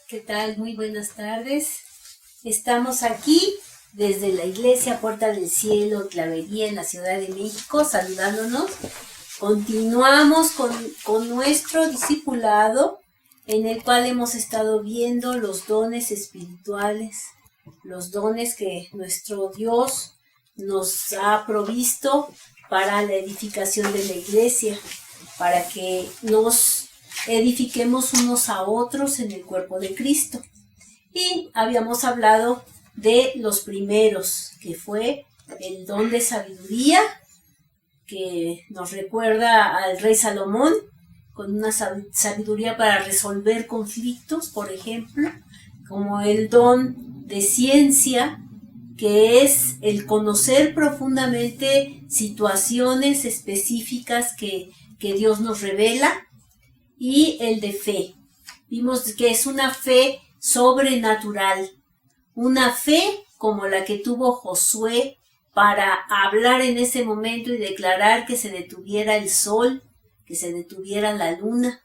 ¿Qué tal? Muy buenas tardes. Estamos aquí desde la Iglesia Puerta del Cielo, Clavería, en la Ciudad de México, saludándonos. Continuamos con nuestro discipulado, en el cual hemos estado viendo los dones espirituales, los dones que nuestro Dios nos ha provisto para la edificación de la Iglesia, para que nos edifiquemos unos a otros en el cuerpo de Cristo. Y habíamos hablado de los primeros, que fue el don de sabiduría, que nos recuerda al rey Salomón, con una sabiduría para resolver conflictos, por ejemplo, como el don de ciencia, que es el conocer profundamente situaciones específicas que Dios nos revela, y el de fe. Vimos que es una fe sobrenatural, una fe como la que tuvo Josué para hablar en ese momento y declarar que se detuviera el sol, que se detuviera la luna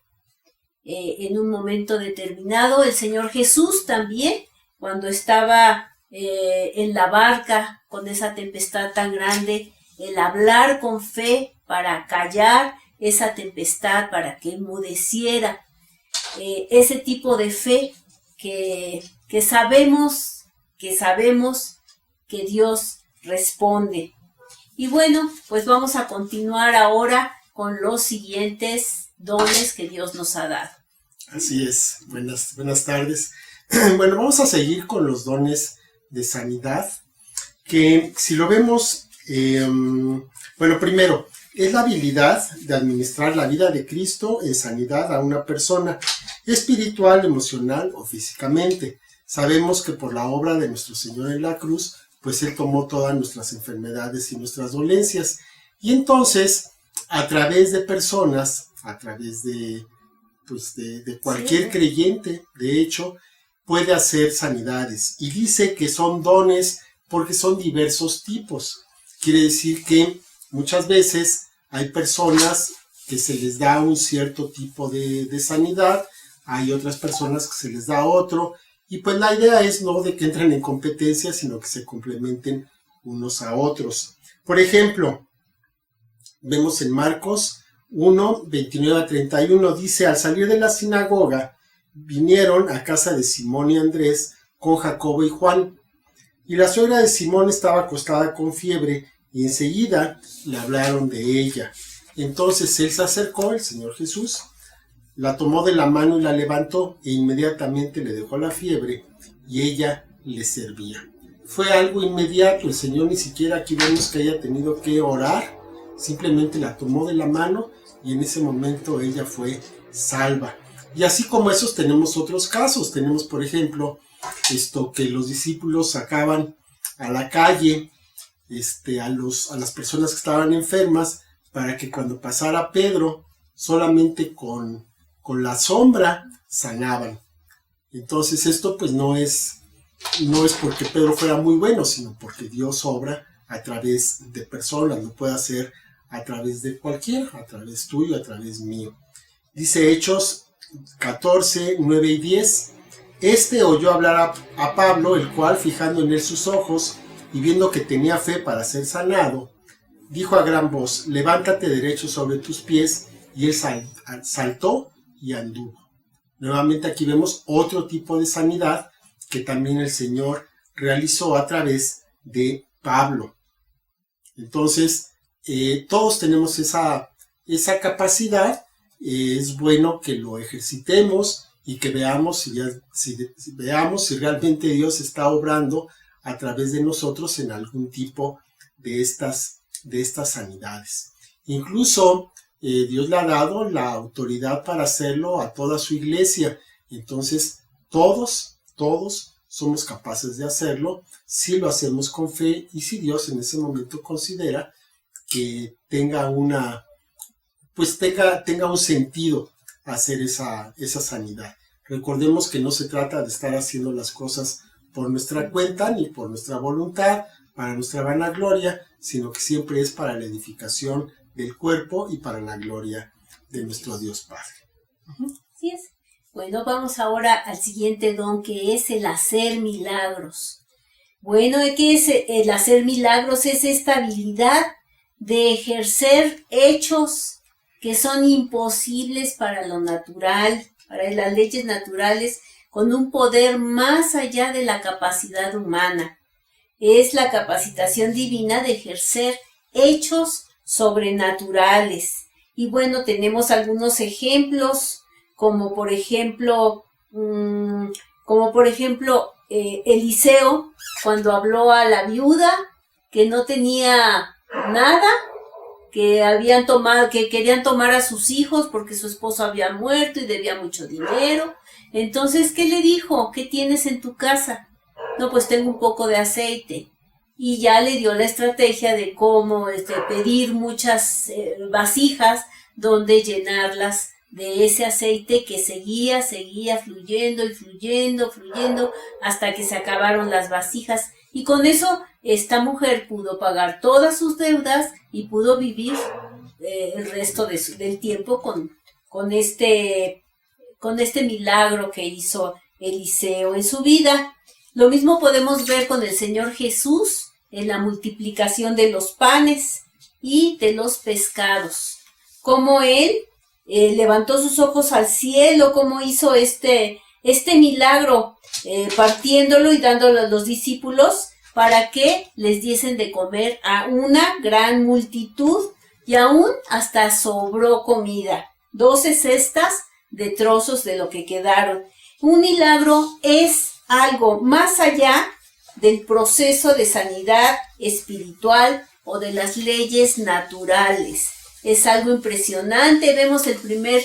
en un momento determinado. El Señor Jesús también, cuando estaba en la barca con esa tempestad tan grande, el hablar con fe para callar esa tempestad, para que enmudeciera, ese tipo de fe que sabemos que Dios responde. Y bueno, pues vamos a continuar ahora con los siguientes dones que Dios nos ha dado. Así es, buenas tardes. Bueno, vamos a seguir con los dones de sanidad, que si lo vemos, bueno, primero, es la habilidad de administrar la vida de Cristo en sanidad a una persona, espiritual, emocional o físicamente. Sabemos que por la obra de nuestro Señor en la cruz, pues Él tomó todas nuestras enfermedades y nuestras dolencias. Y entonces, a través de personas, a través de cualquier creyente, de hecho, puede hacer sanidades. Y dice que son dones porque son diversos tipos. Quiere decir que muchas veces hay personas que se les da un cierto tipo de sanidad, hay otras personas que se les da otro, y pues la idea es no de que entren en competencia, sino que se complementen unos a otros. Por ejemplo, vemos en Marcos 1, 29 a 31, dice: al salir de la sinagoga, vinieron a casa de Simón y Andrés con Jacobo y Juan, y la suegra de Simón estaba acostada con fiebre, y enseguida le hablaron de ella. Entonces él se acercó, el Señor Jesús, la tomó de la mano y la levantó, e inmediatamente le dejó la fiebre, y ella le servía. Fue algo inmediato, el Señor ni siquiera aquí vemos que haya tenido que orar, simplemente la tomó de la mano, y en ese momento ella fue salva. Y así como esos tenemos otros casos. Tenemos, por ejemplo, que los discípulos sacaban a la calle a las personas que estaban enfermas, para que cuando pasara Pedro, solamente con la sombra sanaban. Entonces esto pues no es porque Pedro fuera muy bueno, sino porque Dios obra a través de personas, lo puede hacer a través de cualquiera, a través tuyo, a través mío. Dice Hechos 14, 9 y 10, oyó hablar a Pablo, el cual, fijando en él sus ojos y viendo que tenía fe para ser sanado, dijo a gran voz: levántate derecho sobre tus pies. Y él saltó y anduvo. Nuevamente aquí vemos otro tipo de sanidad que también el Señor realizó a través de Pablo. Entonces, todos tenemos esa capacidad. Es bueno que lo ejercitemos y que veamos si realmente Dios está obrando a través de nosotros en algún tipo de estas sanidades. Incluso Dios le ha dado la autoridad para hacerlo a toda su iglesia. Entonces todos somos capaces de hacerlo si lo hacemos con fe y si Dios en ese momento considera que tenga un sentido hacer esa sanidad. Recordemos que no se trata de estar haciendo las cosas por nuestra cuenta ni por nuestra voluntad, para nuestra vanagloria, sino que siempre es para la edificación del cuerpo y para la gloria de nuestro Dios Padre. Así es. Bueno, vamos ahora al siguiente don, que es el hacer milagros. Bueno, ¿qué es el hacer milagros? Es esta habilidad de ejercer hechos que son imposibles para lo natural, para las leyes naturales, con un poder más allá de la capacidad humana. Es la capacitación divina de ejercer hechos sobrenaturales. Y bueno, tenemos algunos ejemplos, como por ejemplo, Eliseo, cuando habló a la viuda que no tenía nada, que querían tomar a sus hijos porque su esposo había muerto y debía mucho dinero. Entonces, ¿qué le dijo? ¿Qué tienes en tu casa? No, pues tengo un poco de aceite. Y ya le dio la estrategia de cómo pedir muchas vasijas donde llenarlas de ese aceite que seguía fluyendo y fluyendo hasta que se acabaron las vasijas. Y con eso esta mujer pudo pagar todas sus deudas y pudo vivir el resto del tiempo con este milagro que hizo Eliseo en su vida. Lo mismo podemos ver con el Señor Jesús en la multiplicación de los panes y de los pescados. Cómo Él levantó sus ojos al cielo, cómo hizo este milagro, partiéndolo y dándolo a los discípulos para que les diesen de comer a una gran multitud, y aún hasta sobró comida, 12 cestas de trozos de lo que quedaron. Un milagro es algo más allá del proceso de sanidad espiritual o de las leyes naturales. Es algo impresionante. Vemos el primer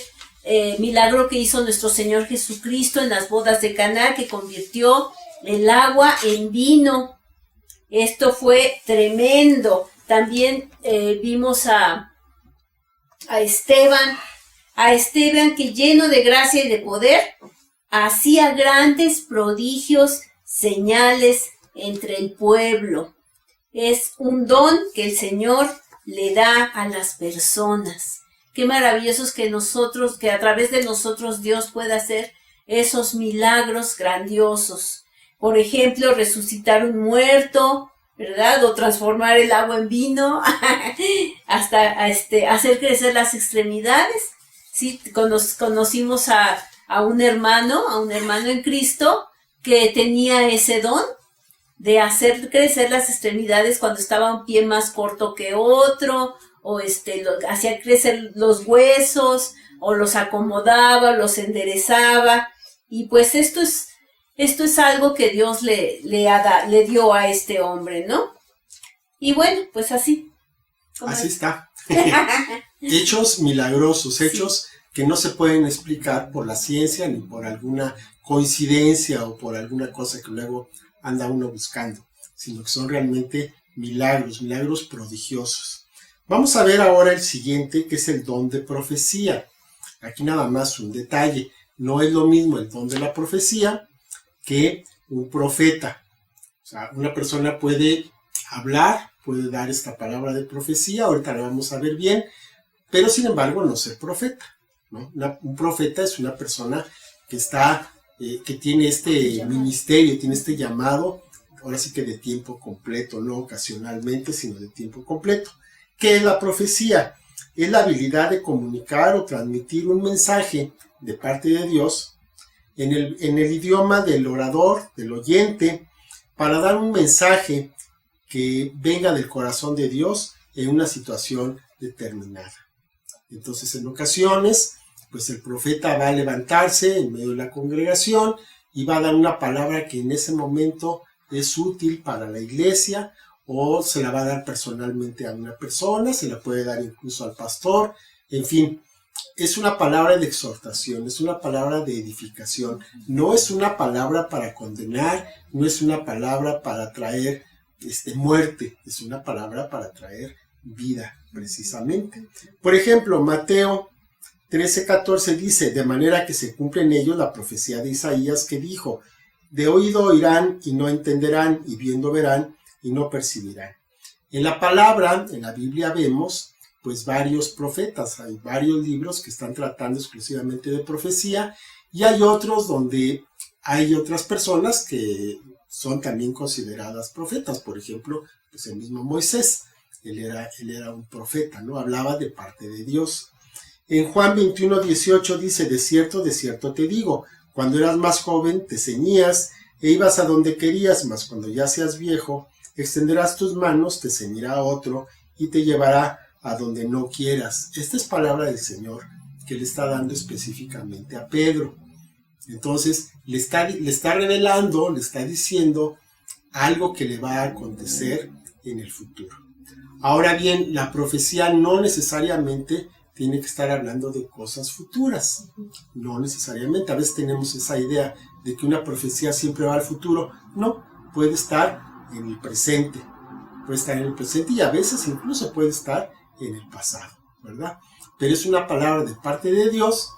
milagro que hizo nuestro Señor Jesucristo en las bodas de Caná, que convirtió el agua en vino. Esto fue tremendo. También vimos a Esteban, que lleno de gracia y de poder, hacía grandes prodigios, señales entre el pueblo. Es un don que el Señor le da a las personas. Qué maravilloso es que a través de nosotros Dios pueda hacer esos milagros grandiosos. Por ejemplo, resucitar un muerto, ¿verdad? O transformar el agua en vino, hasta hacer crecer las extremidades. Sí, conocimos a un hermano en Cristo que tenía ese don de hacer crecer las extremidades cuando estaba un pie más corto que otro, o hacía crecer los huesos, o los acomodaba, los enderezaba. Y pues esto es algo que Dios le dio a este hombre, ¿no? Y bueno, pues así. Así está. Hechos milagrosos, hechos que no se pueden explicar por la ciencia ni por alguna coincidencia o por alguna cosa que luego anda uno buscando, sino que son realmente milagros prodigiosos. Vamos a ver ahora el siguiente, que es el don de profecía. Aquí nada más un detalle, no es lo mismo el don de la profecía que un profeta. O sea, una persona puede hablar, puede dar esta palabra de profecía, ahorita la vamos a ver bien, pero sin embargo no ser profeta, ¿no? Un profeta es una persona que que tiene este ministerio, tiene este llamado, ahora sí que de tiempo completo, no ocasionalmente, sino de tiempo completo. ¿Qué es la profecía? Es la habilidad de comunicar o transmitir un mensaje de parte de Dios en el idioma del orador, del oyente, para dar un mensaje que venga del corazón de Dios en una situación determinada. Entonces, en ocasiones, pues el profeta va a levantarse en medio de la congregación y va a dar una palabra que en ese momento es útil para la iglesia, o se la va a dar personalmente a una persona, se la puede dar incluso al pastor, en fin. Es una palabra de exhortación, es una palabra de edificación, no es una palabra para condenar, no es una palabra para traer muerte, es una palabra para traer vida, precisamente. Por ejemplo, Mateo 13:14 dice: de manera que se cumple en ellos la profecía de Isaías, que dijo: de oído oirán y no entenderán, y viendo verán y no percibirán. En la palabra, en la Biblia vemos pues varios profetas, hay varios libros que están tratando exclusivamente de profecía, Y hay otros donde hay otras personas que son también consideradas profetas. Por ejemplo, pues el mismo Moisés, él era un profeta, ¿no? Hablaba de parte de Dios. En Juan 21:18 dice, de cierto te digo, cuando eras más joven te ceñías e ibas a donde querías, mas cuando ya seas viejo, extenderás tus manos, te ceñirá otro y te llevará a donde no quieras. Esta es palabra del Señor que le está dando específicamente a Pedro. Entonces le está revelando, le está diciendo algo que le va a acontecer en el futuro. Ahora bien, la profecía no necesariamente tiene que estar hablando de cosas futuras. No necesariamente. A veces tenemos esa idea de que una profecía siempre va al futuro. No, puede estar en el presente. Puede estar en el presente y a veces incluso puede estar en el pasado, ¿verdad? Pero es una palabra de parte de Dios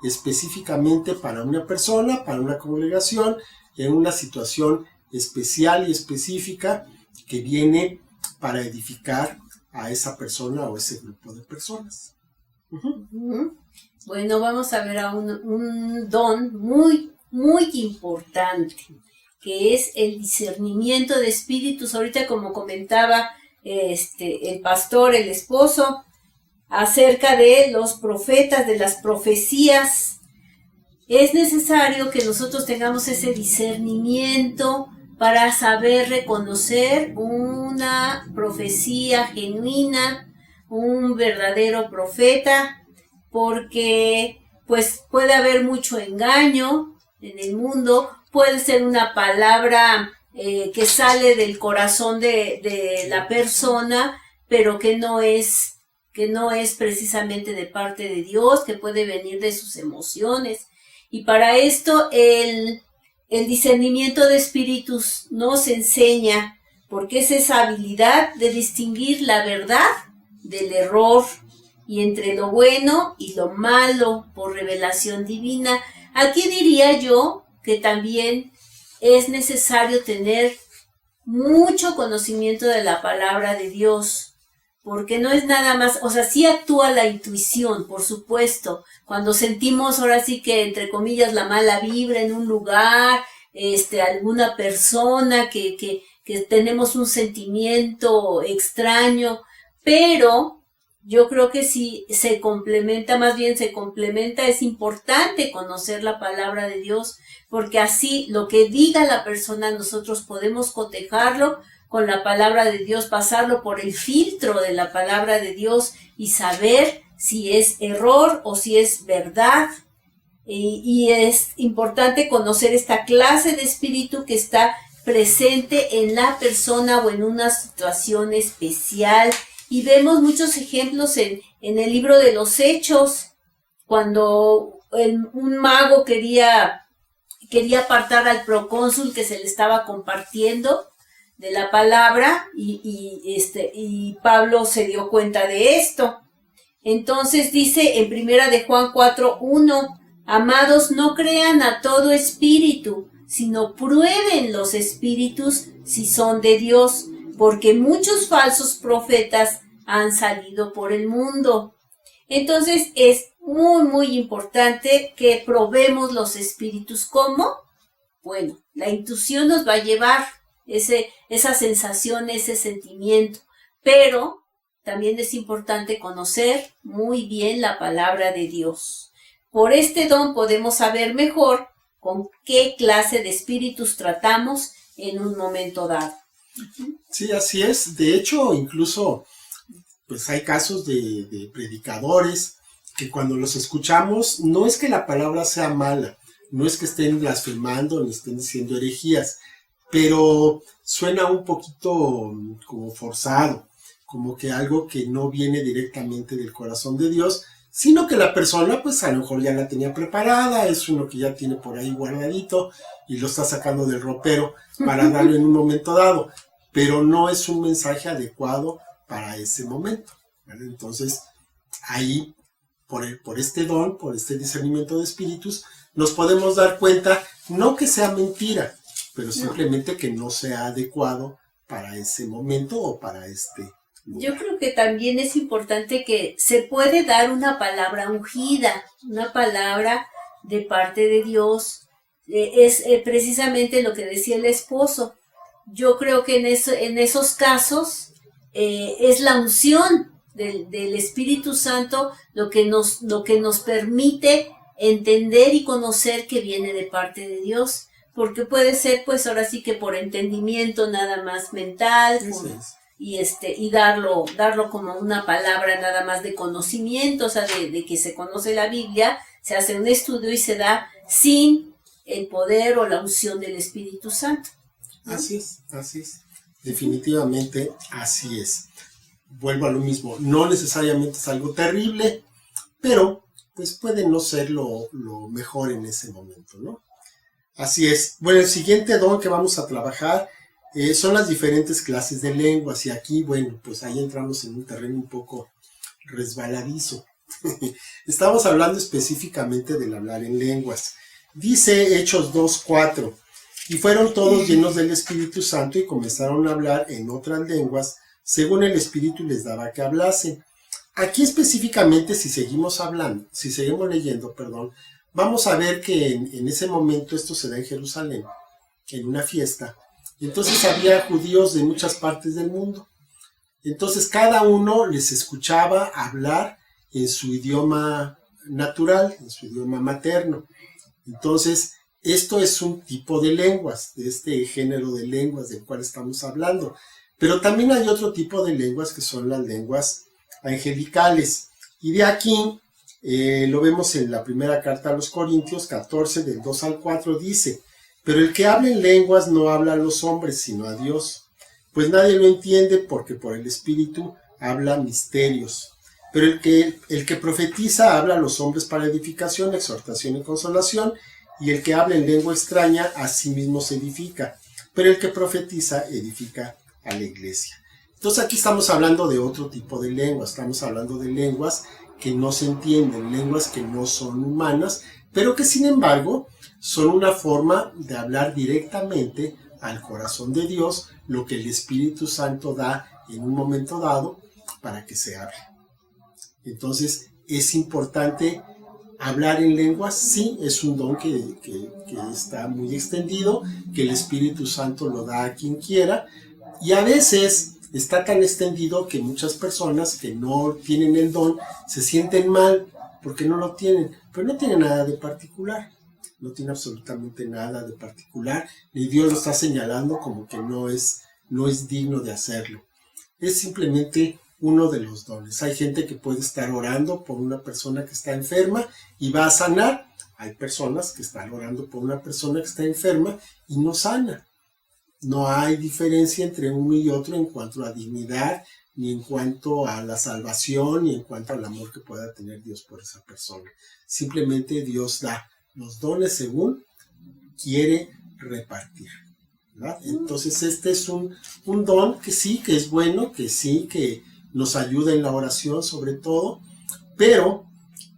específicamente para una persona, para una congregación, en una situación especial y específica que viene para edificar a esa persona o ese grupo de personas. Bueno, vamos a ver a un don muy, muy importante, que es el discernimiento de espíritus. Ahorita, como comentaba el pastor, el esposo, acerca de los profetas, de las profecías, es necesario que nosotros tengamos ese discernimiento para saber reconocer una profecía genuina, un verdadero profeta, porque pues puede haber mucho engaño en el mundo, puede ser una palabra que sale del corazón de la persona, pero que no es precisamente de parte de Dios, que puede venir de sus emociones. Y para esto el discernimiento de espíritus nos enseña, porque es esa habilidad de distinguir la verdad del error y entre lo bueno y lo malo por revelación divina. Aquí diría yo que también es necesario tener mucho conocimiento de la palabra de Dios, porque no es nada más, o sea, sí actúa la intuición, por supuesto, cuando sentimos ahora sí que, entre comillas, la mala vibra en un lugar, alguna persona que tenemos un sentimiento extraño, pero yo creo que si se complementa, es importante conocer la palabra de Dios, porque así lo que diga la persona nosotros podemos cotejarlo con la palabra de Dios, pasarlo por el filtro de la palabra de Dios y saber si es error o si es verdad. Y es importante conocer esta clase de espíritu que está presente en la persona o en una situación especial. Y vemos muchos ejemplos en el libro de los Hechos, cuando un mago quería apartar al procónsul que se le estaba compartiendo de la palabra, y Pablo se dio cuenta de esto. Entonces dice en primera de Juan 4:1, amados, no crean a todo espíritu, sino prueben los espíritus si son de Dios, porque muchos falsos profetas han salido por el mundo. Entonces es muy, muy importante que probemos los espíritus. ¿Cómo? Bueno, la intuición nos va a llevar esa sensación, ese sentimiento, pero también es importante conocer muy bien la palabra de Dios. Por este don podemos saber mejor con qué clase de espíritus tratamos en un momento dado. Sí, así es. De hecho, incluso pues hay casos de predicadores que cuando los escuchamos, no es que la palabra sea mala, no es que estén blasfemando ni estén diciendo herejías, pero suena un poquito como forzado, como que algo que no viene directamente del corazón de Dios, sino que la persona pues a lo mejor ya la tenía preparada, es uno que ya tiene por ahí guardadito y lo está sacando del ropero para darlo en un momento dado, pero no es un mensaje adecuado para ese momento, ¿vale? Entonces ahí por este don, por este discernimiento de espíritus, nos podemos dar cuenta, no que sea mentira, pero simplemente que no sea adecuado para ese momento o para este lugar. Yo creo que también es importante que se puede dar una palabra ungida, una palabra de parte de Dios. Es precisamente lo que decía el esposo. Yo creo que en esos casos es la unción del Espíritu Santo lo que nos permite entender y conocer que viene de parte de Dios, porque puede ser pues ahora sí que por entendimiento nada más mental, y darlo como una palabra nada más de conocimiento, o sea, de que se conoce la Biblia, se hace un estudio y se da sin el poder o la unción del Espíritu Santo, ¿no? Así es, definitivamente así es. Vuelvo a lo mismo, no necesariamente es algo terrible, pero pues puede no ser lo mejor en ese momento, ¿no? Así es. Bueno, el siguiente don que vamos a trabajar son las diferentes clases de lenguas, y aquí, bueno, pues ahí entramos en un terreno un poco resbaladizo. Estamos hablando específicamente del hablar en lenguas. Dice Hechos 2:4, y fueron todos llenos del Espíritu Santo y comenzaron a hablar en otras lenguas, según el Espíritu les daba que hablasen. Aquí específicamente, si seguimos leyendo, vamos a ver que en ese momento esto se da en Jerusalén, en una fiesta. Entonces había judíos de muchas partes del mundo. Entonces cada uno les escuchaba hablar en su idioma natural, en su idioma materno. Entonces, esto es un tipo de lenguas, de este género de lenguas del cual estamos hablando. Pero también hay otro tipo de lenguas que son las lenguas angelicales. Y de aquí lo vemos en la primera carta a los Corintios 14, del 2 al 4, dice: pero el que habla en lenguas no habla a los hombres, sino a Dios, pues nadie lo entiende, porque por el Espíritu habla misterios. Pero el que profetiza habla a los hombres para edificación, exhortación y consolación, y el que habla en lengua extraña a sí mismo se edifica, pero el que profetiza edifica a la iglesia. Entonces aquí estamos hablando de otro tipo de lenguas, estamos hablando de lenguas que no se entienden, lenguas que no son humanas, pero que sin embargo son una forma de hablar directamente al corazón de Dios, lo que el Espíritu Santo da en un momento dado para que se hable. Entonces, es importante hablar en lenguas. Sí, es un don que está muy extendido, que el Espíritu Santo lo da a quien quiera, y a veces está tan extendido que muchas personas que no tienen el don se sienten mal porque no lo tienen, pero no tiene nada de particular. No tiene absolutamente nada de particular, ni Dios lo está señalando como que no es digno de hacerlo. Es simplemente uno de los dones. Hay gente que puede estar orando por una persona que está enferma y va a sanar. Hay personas que están orando por una persona que está enferma y no sana. No hay diferencia entre uno y otro en cuanto a dignidad, ni en cuanto a la salvación, ni en cuanto al amor que pueda tener Dios por esa persona. Simplemente Dios da los dones según quiere repartir, ¿verdad? Entonces este es un don que sí, que es bueno, que sí, que nos ayuda en la oración sobre todo, pero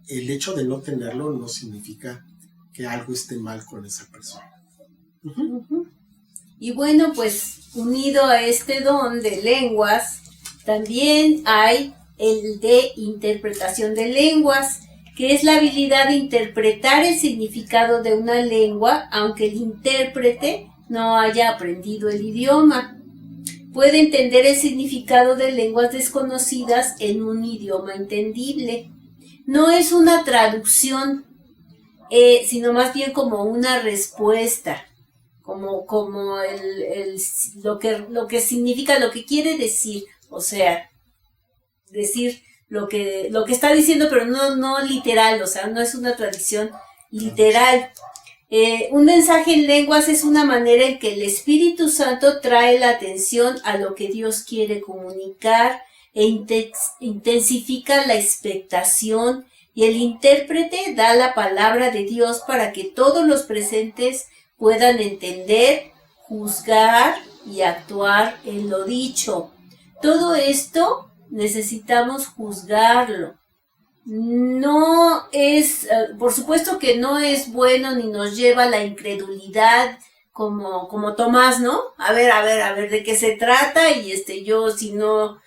el hecho de no tenerlo no significa que algo esté mal con esa persona. Y bueno, pues unido a este don de lenguas, también hay el de interpretación de lenguas, que es la habilidad de interpretar el significado de una lengua, aunque el intérprete no haya aprendido el idioma. Puede entender el significado de lenguas desconocidas en un idioma entendible. No es una traducción, sino más bien como una respuesta, como lo que significa, lo que quiere decir, o sea, decir lo que está diciendo, pero no literal, o sea, no es una tradición literal. Un mensaje en lenguas es una manera en que el Espíritu Santo trae la atención a lo que Dios quiere comunicar e intensifica la expectación, y el intérprete da la palabra de Dios para que todos los presentes puedan entender, juzgar y actuar en lo dicho. Todo esto necesitamos juzgarlo. No es, por supuesto que no es bueno ni nos lleva a la incredulidad como Tomás, ¿no? A ver, ¿de qué se trata? Y yo si no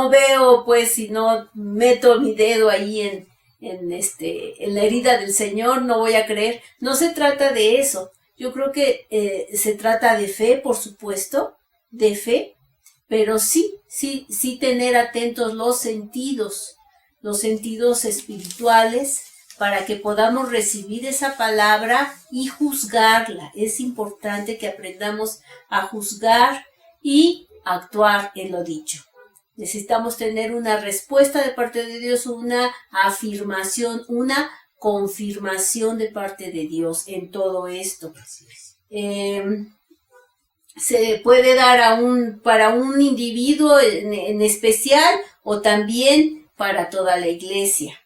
veo, pues si no meto mi dedo ahí en la herida del Señor, no voy a creer. No se trata de eso. Yo creo que se trata de fe, por supuesto, de fe, pero sí tener atentos los sentidos espirituales, para que podamos recibir esa palabra y juzgarla. Es importante que aprendamos a juzgar y actuar en lo dicho. Necesitamos tener una respuesta de parte de Dios, una afirmación, una confirmación de parte de Dios en todo esto. Se puede dar para un individuo en especial, o también para toda la iglesia.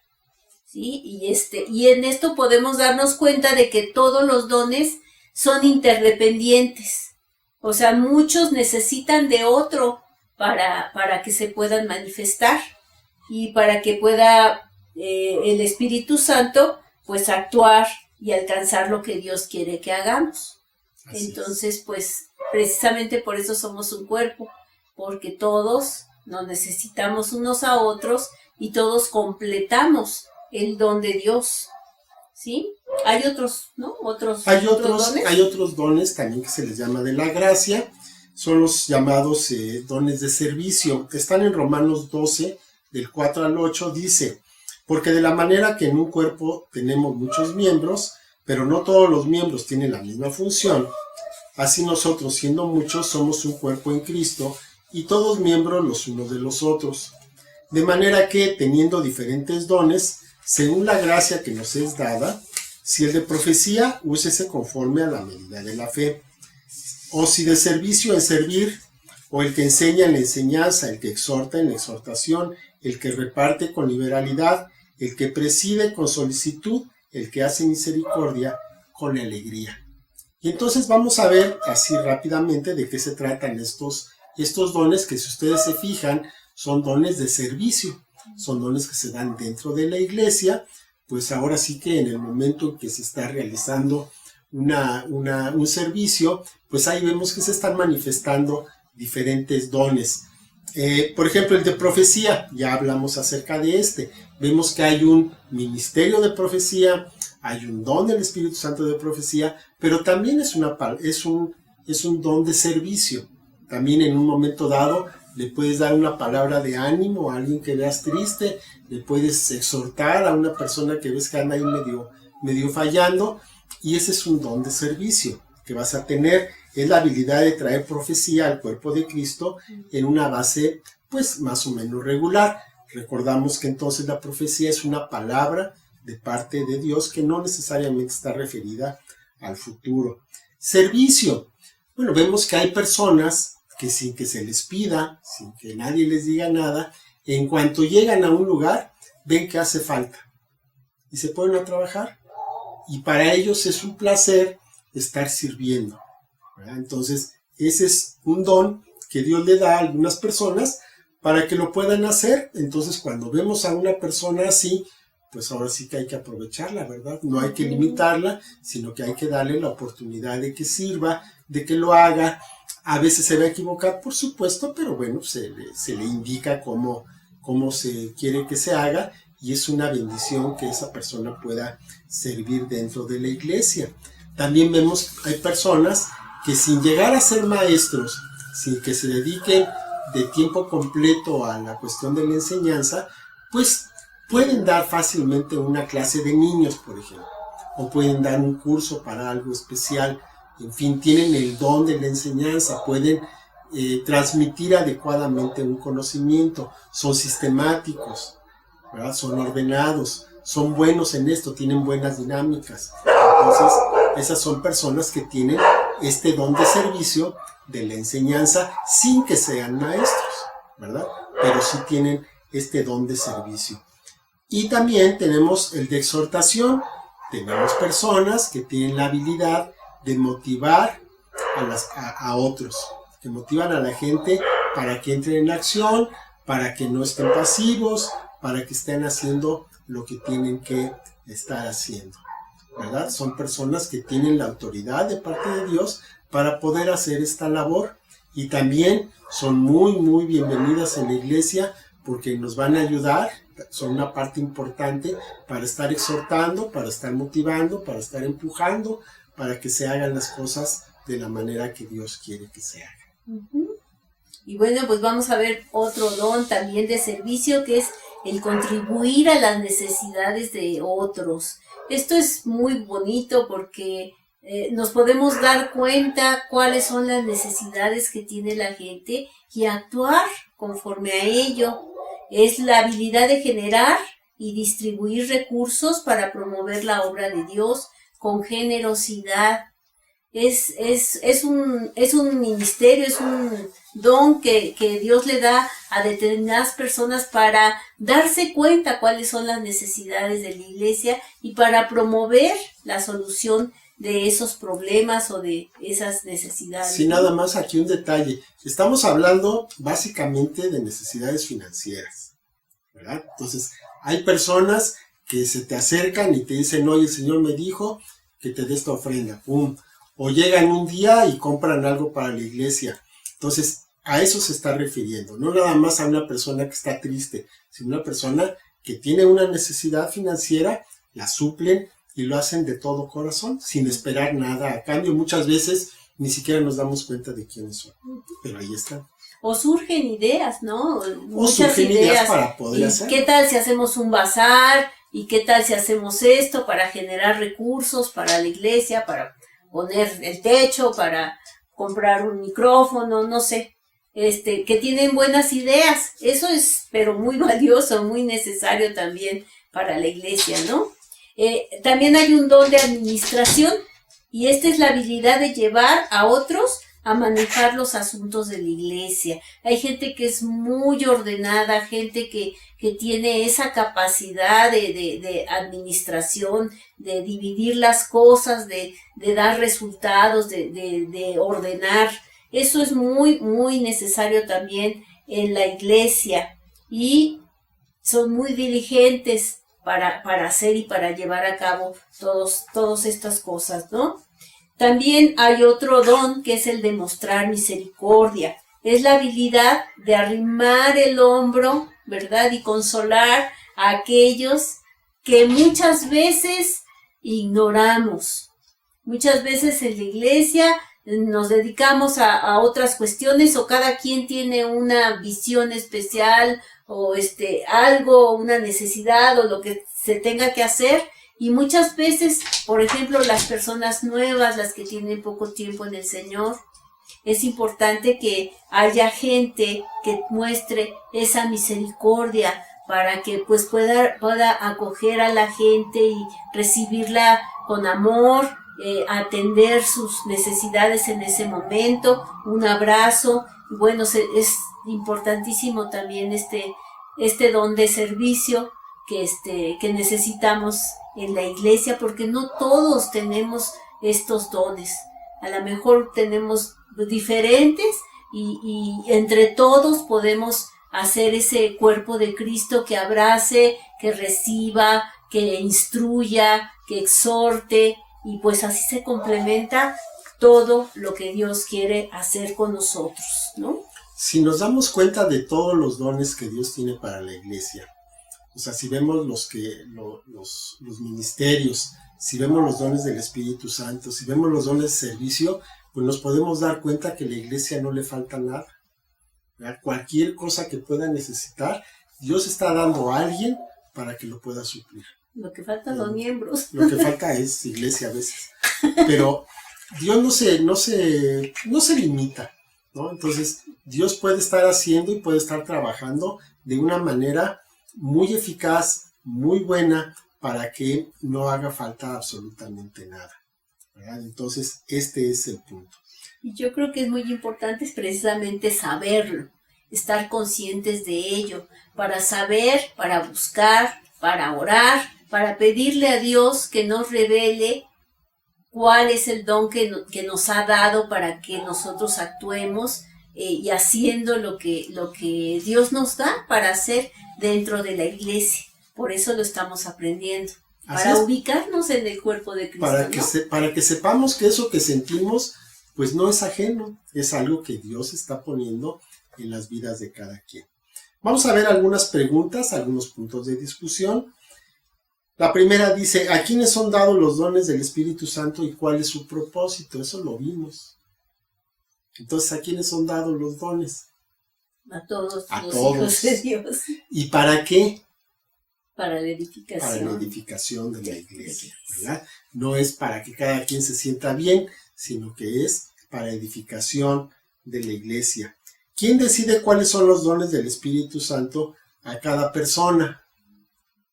¿Sí? Y en esto podemos darnos cuenta de que todos los dones son interdependientes. O sea, muchos necesitan de otro para que se puedan manifestar y para que pueda el Espíritu Santo pues actuar y alcanzar lo que Dios quiere que hagamos. Entonces, pues precisamente por eso somos un cuerpo, porque todos nos necesitamos unos a otros y todos completamos el don de Dios, ¿sí? Hay otros, ¿no? Hay otros dones también que se les llama de la gracia, son los llamados dones de servicio. Están en Romanos 12, del 4 al 8, dice: porque de la manera que en un cuerpo tenemos muchos miembros, pero no todos los miembros tienen la misma función, así nosotros, siendo muchos, somos un cuerpo en Cristo, y todos miembros los unos de los otros. De manera que, teniendo diferentes dones, según la gracia que nos es dada, si el de profecía, úsese conforme a la medida de la fe, o si de servicio, en servir, o el que enseña en la enseñanza, el que exhorta en la exhortación, el que reparte con liberalidad, el que preside con solicitud, el que hace misericordia con alegría. Y entonces vamos a ver así rápidamente de qué se tratan estos dones, que si ustedes se fijan, son dones de servicio. Son dones que se dan dentro de la iglesia, pues ahora sí que en el momento en que se está realizando un servicio, pues ahí vemos que se están manifestando diferentes dones. Por ejemplo, el de profecía, ya hablamos acerca de este. Vemos que hay un ministerio de profecía, hay un don del Espíritu Santo de profecía, pero también es un don de servicio. También en un momento dado le puedes dar una palabra de ánimo a alguien que veas triste, le puedes exhortar a una persona que ves que anda ahí medio fallando, y ese es un don de servicio que vas a tener. Es la habilidad de traer profecía al cuerpo de Cristo en una base pues más o menos regular. Recordamos que entonces la profecía es una palabra de parte de Dios que no necesariamente está referida al futuro. Servicio. Bueno, vemos que hay personas que sin que se les pida, sin que nadie les diga nada, en cuanto llegan a un lugar, ven que hace falta y se ponen a trabajar, y para ellos es un placer estar sirviendo, ¿verdad? Entonces, ese es un don que Dios le da a algunas personas para que lo puedan hacer. Entonces, cuando vemos a una persona así, pues ahora sí que hay que aprovecharla, ¿verdad? No hay que limitarla, sino que hay que darle la oportunidad de que sirva, de que lo haga. A veces se va a equivocar, por supuesto, pero bueno, se le indica cómo se quiere que se haga, y es una bendición que esa persona pueda servir dentro de la iglesia. También vemos, hay personas que sin llegar a ser maestros, sin que se dediquen de tiempo completo a la cuestión de la enseñanza, pues pueden dar fácilmente una clase de niños, por ejemplo, o pueden dar un curso para algo especial. En fin, tienen el don de la enseñanza, pueden transmitir adecuadamente un conocimiento, son sistemáticos, ¿verdad? Son ordenados, son buenos en esto, tienen buenas dinámicas. Entonces, esas son personas que tienen este don de servicio de la enseñanza sin que sean maestros, ¿verdad? Pero sí tienen este don de servicio. Y también tenemos el de exhortación. Tenemos personas que tienen la habilidad de motivar a otros, que motivan a la gente para que entren en acción, para que no estén pasivos, para que estén haciendo lo que tienen que estar haciendo, ¿verdad? Son personas que tienen la autoridad de parte de Dios para poder hacer esta labor, y también son muy, muy bienvenidas en la iglesia porque nos van a ayudar son una parte importante para estar exhortando, para estar motivando, para estar empujando, para que se hagan las cosas de la manera que Dios quiere que se hagan. Y bueno, pues vamos a ver otro don también de servicio, que es el contribuir a las necesidades de otros. Esto es muy bonito porque nos podemos dar cuenta cuáles son las necesidades que tiene la gente y actuar conforme a ello. Es la habilidad de generar y distribuir recursos para promover la obra de Dios con generosidad. Es un ministerio, es un don que Dios le da a determinadas personas para darse cuenta cuáles son las necesidades de la iglesia y para promover la solución de esos problemas o de esas necesidades. Sí, nada más aquí un detalle. Estamos hablando básicamente de necesidades financieras, ¿verdad? Entonces, hay personas que se te acercan y te dicen, oye, el Señor me dijo que te dé esta ofrenda, ¡pum! O llegan un día y compran algo para la iglesia. Entonces, a eso se está refiriendo. No nada más a una persona que está triste, sino una persona que tiene una necesidad financiera, la suplen y lo hacen de todo corazón, sin esperar nada a cambio. Muchas veces ni siquiera nos damos cuenta de quiénes son, pero ahí están. O surgen ideas, ¿no? O surgen ideas para poder hacer. ¿Qué tal si hacemos un bazar? ¿Y qué tal si hacemos esto para generar recursos para la iglesia, para poner el techo, para comprar un micrófono, no sé, que tienen buenas ideas? Eso es, pero muy valioso, muy necesario también para la iglesia, ¿no? También hay un don de administración, y esta es la habilidad de llevar a otros a manejar los asuntos de la iglesia. Hay gente que es muy ordenada, gente que tiene esa capacidad de administración, de dividir las cosas, de dar resultados, de ordenar. Eso es muy, muy necesario también en la iglesia, y son muy diligentes para hacer y para llevar a cabo todas estas cosas, ¿no? También hay otro don que es el de mostrar misericordia. Es la habilidad de arrimar el hombro, ¿verdad? Y consolar a aquellos que muchas veces ignoramos. Muchas veces en la iglesia nos dedicamos a otras cuestiones, o cada quien tiene una visión especial, o algo, una necesidad, o lo que se tenga que hacer. Y muchas veces, por ejemplo, las personas nuevas, las que tienen poco tiempo en el Señor, es importante que haya gente que muestre esa misericordia para que pues pueda acoger a la gente y recibirla con amor, atender sus necesidades en ese momento, un abrazo. Bueno, es importantísimo también este don de servicio que necesitamos en la iglesia, porque no todos tenemos estos dones. A lo mejor tenemos diferentes y entre todos podemos hacer ese cuerpo de Cristo que abrace, que reciba, que instruya, que exhorte, y pues así se complementa todo lo que Dios quiere hacer con nosotros, ¿no? Si nos damos cuenta de todos los dones que Dios tiene para la iglesia, o sea, si vemos los ministerios, si vemos los dones del Espíritu Santo, si vemos los dones de servicio, pues nos podemos dar cuenta que a la iglesia no le falta nada, ¿verdad? Cualquier cosa que pueda necesitar, Dios está dando a alguien para que lo pueda suplir. Lo que faltan los miembros. Lo que falta es iglesia a veces. Pero Dios no se limita, ¿no? Entonces, Dios puede estar haciendo y puede estar trabajando de una manera muy eficaz, muy buena, para que no haga falta absolutamente nada, ¿verdad? Entonces, este es el punto. Y yo creo que es muy importante precisamente saberlo, estar conscientes de ello, para saber, para buscar, para orar, para pedirle a Dios que nos revele cuál es el don que nos ha dado para que nosotros actuemos y haciendo lo que Dios nos da para hacer dentro de la iglesia. Por eso lo estamos aprendiendo, para ubicarnos en el cuerpo de Cristo, para que sepamos que eso que sentimos pues no es ajeno, es algo que Dios está poniendo en las vidas de cada quien. Vamos a ver algunas preguntas, algunos puntos de discusión. La primera dice, ¿a quiénes son dados los dones del Espíritu Santo y cuál es su propósito? Eso lo vimos. Entonces, ¿a quiénes son dados los dones? A todos A los todos. hijos de Dios. ¿Y para qué? Para la edificación. Para la edificación de la iglesia, ¿verdad? No es para que cada quien se sienta bien, sino que es para edificación de la iglesia. ¿Quién decide cuáles son los dones del Espíritu Santo a cada persona?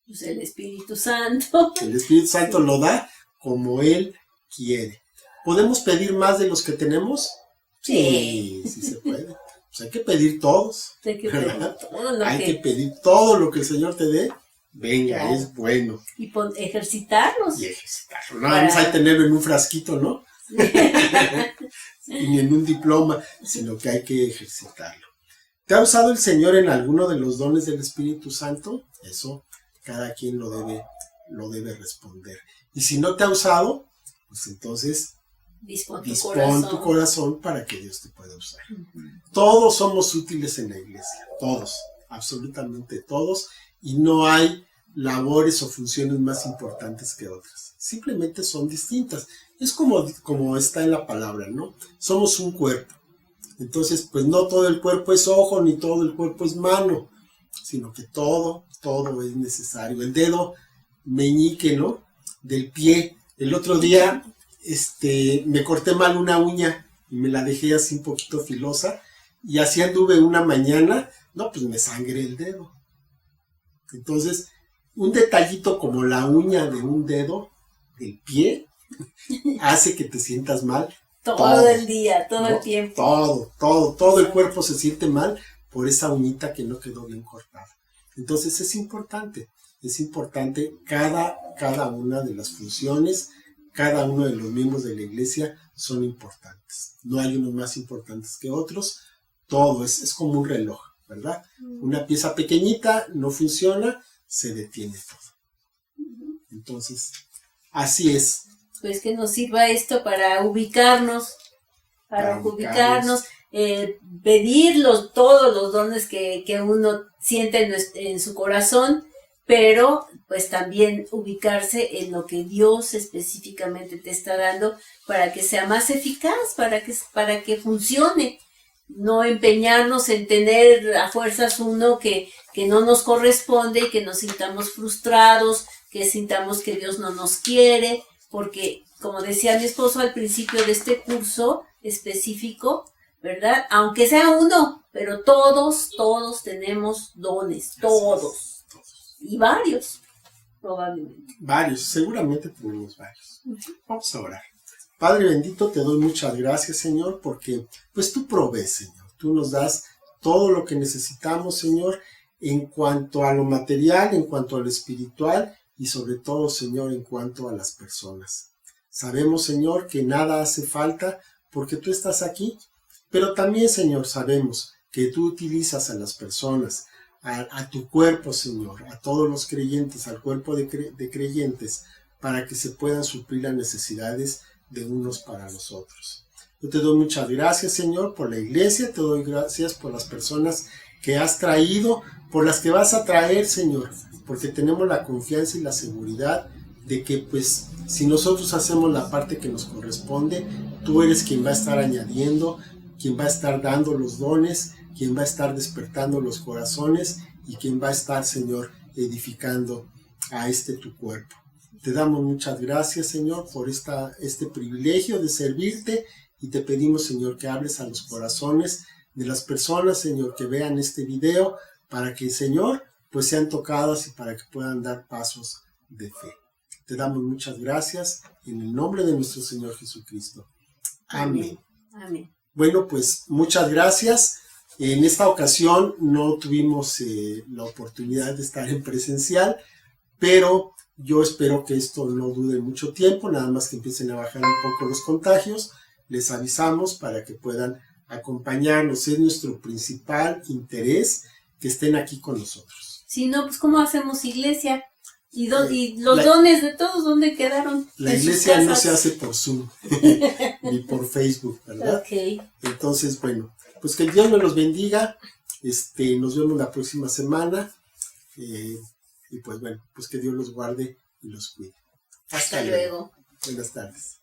Pues el Espíritu Santo. El Espíritu Santo lo da como Él quiere. ¿Podemos pedir más de los que tenemos? Sí se puede. Pues hay que pedir todos. Hay que pedir todo lo hay que pedir todo lo que el Señor te dé. Venga, claro. Es bueno. Y ejercitarnos. Y ejercitarlo. No vamos a tenerlo en un frasquito, ¿no? Ni en un diploma, sino que hay que ejercitarlo. ¿Te ha usado el Señor en alguno de los dones del Espíritu Santo? Eso cada quien lo debe responder. Y si no te ha usado, pues entonces dispón tu corazón para que Dios te pueda usar. Todos somos útiles en la iglesia, todos, absolutamente todos, y no hay labores o funciones más importantes que otras. Simplemente son distintas. Es como está en la palabra, ¿no? Somos un cuerpo. Entonces, pues no todo el cuerpo es ojo, ni todo el cuerpo es mano, sino que todo es necesario. El dedo meñique, ¿no? Del pie. El otro día, me corté mal una uña y me la dejé así un poquito filosa y así anduve una mañana, no, pues me sangré el dedo. Entonces, un detallito como la uña de un dedo del pie hace que te sientas mal. Todo el día, todo el tiempo. Todo el cuerpo se siente mal por esa uñita que no quedó bien cortada. Entonces es importante cada una de las funciones, cada uno de los miembros de la iglesia son importantes. No hay unos más importantes que otros, todo es como un reloj, ¿verdad? Una pieza pequeñita no funciona, se detiene todo. Entonces, así es. Pues que nos sirva esto para ubicarnos, pedir todos los dones que uno siente en su corazón, pero pues también ubicarse en lo que Dios específicamente te está dando para que sea más eficaz, para que funcione. No empeñarnos en tener a fuerzas uno que no nos corresponde y que nos sintamos frustrados, que sintamos que Dios no nos quiere, porque como decía mi esposo al principio de este curso específico, ¿verdad? Aunque sea uno, pero todos tenemos dones, todos. Y varios, probablemente. Varios, seguramente tenemos varios. Vamos a orar. Padre bendito, te doy muchas gracias, Señor, porque pues tú provees, Señor. Tú nos das todo lo que necesitamos, Señor, en cuanto a lo material, en cuanto a lo espiritual y sobre todo, Señor, en cuanto a las personas. Sabemos, Señor, que nada hace falta porque tú estás aquí, pero también, Señor, sabemos que tú utilizas a las personas, a tu cuerpo, Señor, a todos los creyentes, al cuerpo de creyentes, para que se puedan suplir las necesidades de unos para los otros. Yo te doy muchas gracias, Señor, por la iglesia, te doy gracias por las personas que has traído, por las que vas a traer, Señor, porque tenemos la confianza y la seguridad de que, pues, si nosotros hacemos la parte que nos corresponde, tú eres quien va a estar añadiendo, quien va a estar dando los dones, quien va a estar despertando los corazones y quien va a estar, Señor, edificando a tu cuerpo. Te damos muchas gracias, Señor, por este privilegio de servirte y te pedimos, Señor, que hables a los corazones de las personas, Señor, que vean este video para que, Señor, pues sean tocadas y para que puedan dar pasos de fe. Te damos muchas gracias en el nombre de nuestro Señor Jesucristo. Amén. Amén. Bueno, pues muchas gracias. En esta ocasión no tuvimos la oportunidad de estar en presencial, pero yo espero que esto no dure mucho tiempo, nada más que empiecen a bajar un poco los contagios. Les avisamos para que puedan acompañarnos. Es nuestro principal interés que estén aquí con nosotros. Si no, pues ¿cómo hacemos iglesia? ¿Y los dones de todos dónde quedaron? La iglesia no se hace por Zoom ni por Facebook, ¿verdad? Ok. Entonces, bueno, pues que Dios me los bendiga. Nos vemos la próxima semana. Y pues bueno, pues que Dios los guarde y los cuide. Hasta luego. Buenas tardes.